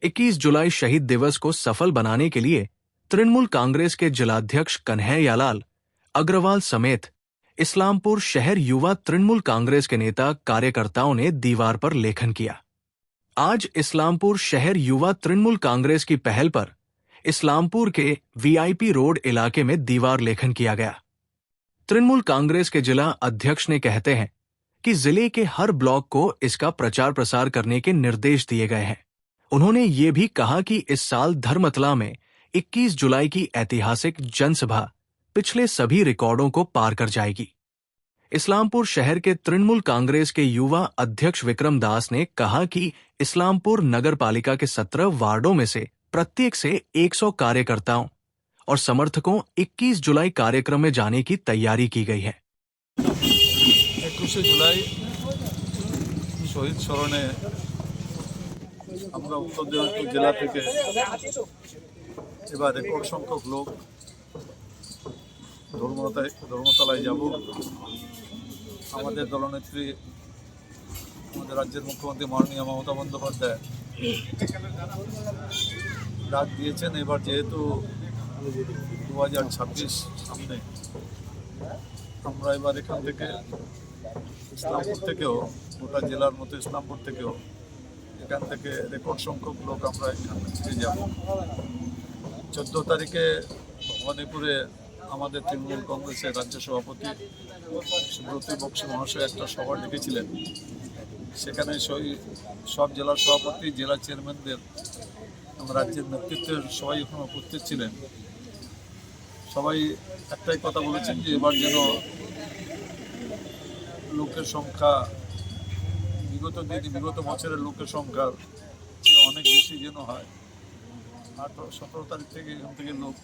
21 जुलाई शहीद दिवस को सफल बनाने के लिए तृणमूल कांग्रेस के जिलाध्यक्ष कन्हैयालाल अग्रवाल समेत इस्लामपुर शहर युवा तृणमूल कांग्रेस के नेता कार्यकर्ताओं ने दीवार पर लेखन किया। आज इस्लामपुर शहर युवा तृणमूल कांग्रेस की पहल पर इस्लामपुर के वीआईपी रोड इलाके में दीवार लेखन किया गया। तृणमूल कांग्रेस के जिला अध्यक्ष ने कहते हैं कि जिले के हर ब्लॉक को इसका प्रचार प्रसार करने के निर्देश दिए गए हैं। उन्होंने ये भी कहा कि इस साल धर्मतला में 21 जुलाई की ऐतिहासिक जनसभा पिछले सभी रिकॉर्डों को पार कर जाएगी। इस्लामपुर शहर के तृणमूल कांग्रेस के युवा अध्यक्ष विक्रम दास ने कहा कि इस्लामपुर नगर पालिका के 17 वार्डों में से प्रत्येक से 100 कार्यकर्ताओं और समर्थकों 21 जुलाई कार्यक्रम में जाने की तैयारी की गई है। 21 जुलाई शहीद स्मरणे আমরা উত্তর দিনাজপুর জেলা থেকে এবার রেকর্ড সংখ্যক লোক ধর্মতলায় যাব। আমাদের দলনেত্রী আমাদের রাজ্যের মুখ্যমন্ত্রী মাননীয় মমতা বন্দ্যোপাধ্যায় ডাক দিয়েছেন। এবার যেহেতু 2026 সামনে, আমরা এবার এখান থেকে ইসলামপুর থেকেও গোটা জেলার মতো ইসলামপুর থেকেও এখান থেকে রেকর্ড সংখ্যক লোক আমরা এখান থেকে যাব। 14 তারিখে ভবানীপুরে আমাদের তৃণমূল কংগ্রেসের রাজ্য সভাপতি সুব্রত বক্সী মহাশয় একটা সভা ডেকেছিলেন। সেখানে সব জেলার সভাপতি, জেলা চেয়ারম্যানদের এবং রাজ্যের নেতৃত্বের সবাই ওখানে উপস্থিত ছিলেন। সবাই একটাই কথা বলেছেন যে এবার যেন লোকের সংখ্যা বিগত বছরের লোকের সংখ্যার চেয়ে অনেক বেশি যেন হয়। 17 তারিখ থেকে এখান থেকে লোক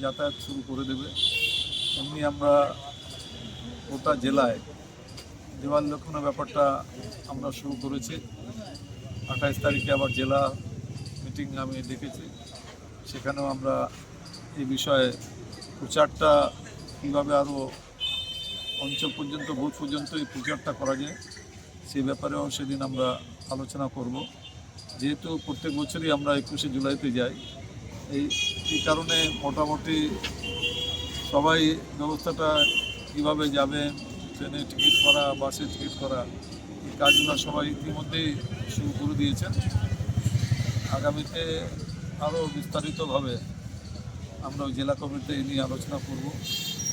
যাতায়াত শুরু করে দেবে। এমনি আমরা গোটা জেলায় দেওয়াল লেখনের ব্যাপারটা আমরা শুরু করেছি। 28 তারিখে আবার জেলা মিটিং আমি ডেকেছি, সেখানেও আমরা এই বিষয়ে প্রচারটা কীভাবে আরও অঞ্চল পর্যন্ত, বুথ পর্যন্ত এই প্রচারটা করা যায় সেই ব্যাপারেও সেদিন আমরা আলোচনা করব। যেহেতু প্রত্যেক বছরই আমরা 21 জুলাইতে যাই, এই কারণে মোটামুটি সবাই ব্যবস্থাটা কীভাবে যাবে, ট্রেনে টিকিট করা, বাসে টিকিট করা, এই কাজগুলো সবাই ইতিমধ্যেই শুরু করে দিয়েছেন। আগামীতে আরও বিস্তারিতভাবে আমরা জেলা কমিটিতে এই নিয়ে আলোচনা করব।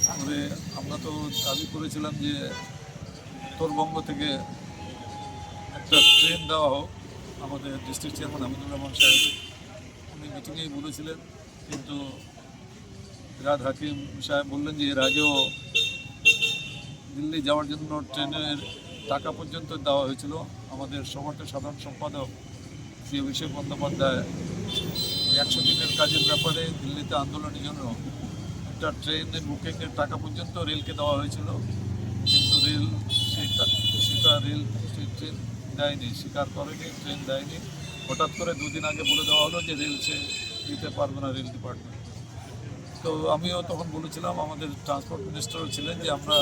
তবে আমরা তো দাবি করেছিলাম যে উত্তরবঙ্গ থেকে একটা ট্রেন দেওয়া হোক। আমাদের ডিস্ট্রিক্ট চেয়ারম্যান হামিদুর রহমান সাহেব উনি মিটিংয়েই বলেছিলেন, কিন্তু ফিরহাদ হাকিম সাহেব বললেন যে এর আগেও দিল্লি যাওয়ার জন্য ট্রেনের টাকা পর্যন্ত দেওয়া হয়েছিল। আমাদের সভাপতি সাধারণ সম্পাদক শ্রী অভিষেক বন্দ্যোপাধ্যায় 100 দিনের কাজের ব্যাপারে দিল্লিতে আন্দোলনের জন্য একটা ট্রেনের বুকিংয়ের টাকা পর্যন্ত রেলকে দেওয়া হয়েছিল, কিন্তু রেল সেই ট্রেন দেয়নি, স্বীকার করেনি, ট্রেন দেয়নি। হঠাৎ করে 2 দিন আগে বলে দেওয়া হলো যে রেল সে দিতে পারবে না, রেল ডিপার্টমেন্ট। তো আমিও তখন বলেছিলাম, আমাদের ট্রান্সপোর্ট মিনিস্টারও ছিলেন, যে আমরা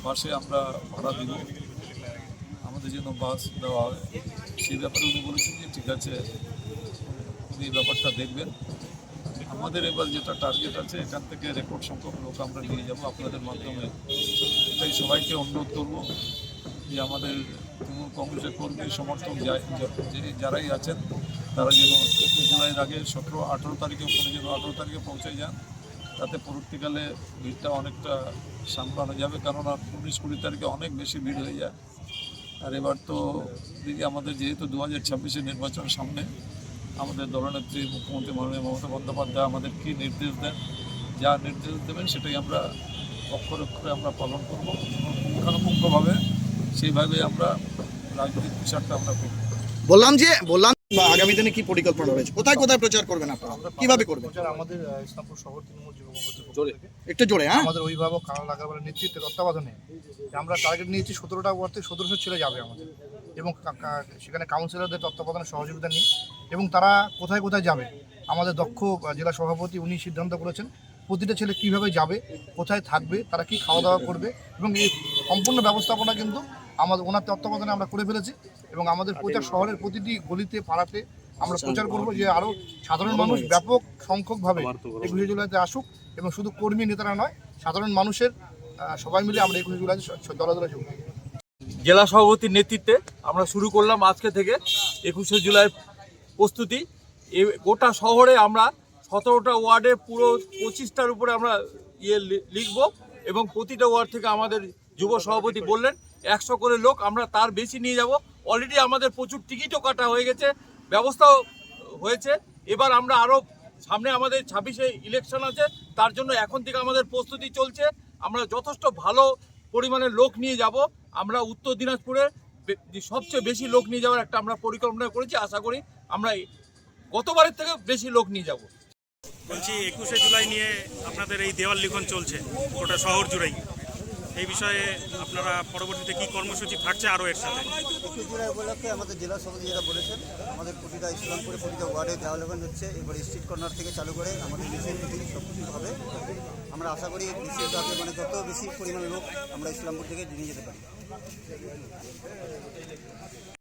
বাসে আমরা ভাড়া দিব, আমাদের জন্য বাস দেওয়া হয়। সেই ব্যাপারে উনি বলেছেন যে ঠিক আছে, উনি ব্যাপারটা দেখবেন। আমাদের এবার যেটা টার্গেট আছে, এখান থেকে রেকর্ড সংখ্যক লোক আমরা নিয়ে যাব আপনাদের মাধ্যমে। এটাই সবাইকে অনুরোধ করব যে আমাদের তৃণমূল কংগ্রেসের কর্মী সমর্থক যারাই আছেন তারা যেন 21 জুলাইয়ের আগে 17-18 তারিখে ওখানে যেন 18 তারিখে পৌঁছে যান, তাতে পরবর্তীকালে ভিড়টা অনেকটা সামলানো যাবে। কেননা 19-20 তারিখে অনেক বেশি ভিড় হয়ে যায়। আর এবার তো দিদি আমাদের যেহেতু 2026 নির্বাচন সামনে, আমাদের দলনেত্রী মুখ্যমন্ত্রী মাননীয় মমতা বন্দ্যোপাধ্যায় আমাদের কী নির্দেশ দেন, যা নির্দেশ দেবেন সেটাই আমরা অক্ষরে অক্ষরে আমরা পালন করব। পুঙ্খানুপুঙ্খভাবে সেইভাবে আমরা রাজনৈতিক প্রচারটা আমরা করব। বললাম আগামী দিনে কি পরিকল্পনা রয়েছে, কোথায় কোথায় প্রচার করবেন আপনারা, কিভাবে করবেন? আমাদের ইসলামপুর শহর তৃণমূল যুব কংগ্রেসের একটু জোরে, আমাদের অভিভাবক কানাল আগারওয়ালের নেতৃত্বে তত্ত্বাবধানে আমরা টার্গেট নিয়েছি 17টা ওয়ার্ড থেকে 1700 ছেলে যাবে আমাদের, এবং সেখানে কাউন্সিলরদের তত্ত্বাবধানে সহযোগিতা নিই। এবং তারা কোথায় কোথায় যাবে, আমাদের দক্ষ জেলা সভাপতি উনি সিদ্ধান্ত করেছেন প্রতিটা ছেলে কীভাবে যাবে, কোথায় থাকবে, তারা কি খাওয়া দাওয়া করবে, এবং এই সম্পূর্ণ ব্যবস্থাপনা কিন্তু আমাদের ওনার তত্ত্বাবধানে আমরা করে ফেলেছি। এবং আমাদের প্রচার শহরের প্রতিটি গলিতে পাড়াতে আমরা প্রচার করব যে আরও সাধারণ মানুষ ব্যাপক সংখ্যকভাবে 21শে জুলাইতে আসুক, এবং শুধু কর্মী নেতারা নয়, সাধারণ মানুষের সবাই মিলে আমরা 21শে জুলাই দলে দলে যোগ দিই। জেলা সভাপতির নেতৃত্বে আমরা শুরু করলাম আজকে থেকে 21শে জুলাই প্রস্তুতি। গোটা শহরে আমরা 17টা ওয়ার্ডে পুরো 25টার উপরে আমরা লিখব, এবং প্রতিটা ওয়ার্ড থেকে আমাদের যুব সভাপতি বললেন 100 করে লোক, আমরা তার বেশি নিয়ে যাব। অলরেডি আমাদের প্রচুর টিকিটও কাটা হয়ে গেছে, ব্যবস্থাও হয়েছে। এবার আমরা আরও সামনে আমাদের 26শে ইলেকশন আছে, তার জন্য এখন থেকে আমাদের প্রস্তুতি চলছে। আমরা যথেষ্ট ভালো পরিমাণে লোক নিয়ে যাব। আমরা উত্তর দিনাজপুরে সবচেয়ে বেশি লোক নিয়ে যাওয়ার একটা আমরা পরিকল্পনা করেছি। আশা করি আমরা গতবারের থেকে বেশি লোক নিয়ে যাব। বলছি 21শে জুলাই নিয়ে আপনাদের এই দেওয়াল লিখন চলছে গোটা শহর জুড়েই, এই বিষয়ে আপনারা পরবর্তীতে কি কর্মসূচি থাকছে আরও এর সাথে? 21 জুলাই উপলক্ষে আমাদের জেলা সভাপতি যেটা বলেছেন, আমাদের প্রতিটা ইসলামপুরে প্রতিটা ওয়ার্ডে দেওয়াল লিখন হচ্ছে। এবার স্ট্রিট কর্নার থেকে চালু করে আমাদের মিছিল মিটিং সব কিছু হবে। আমরা আশা করি বিশেষভাবে মানে যত বেশি পরিমাণ লোক আমরা ইসলামপুর থেকে নিয়ে যেতে পারি।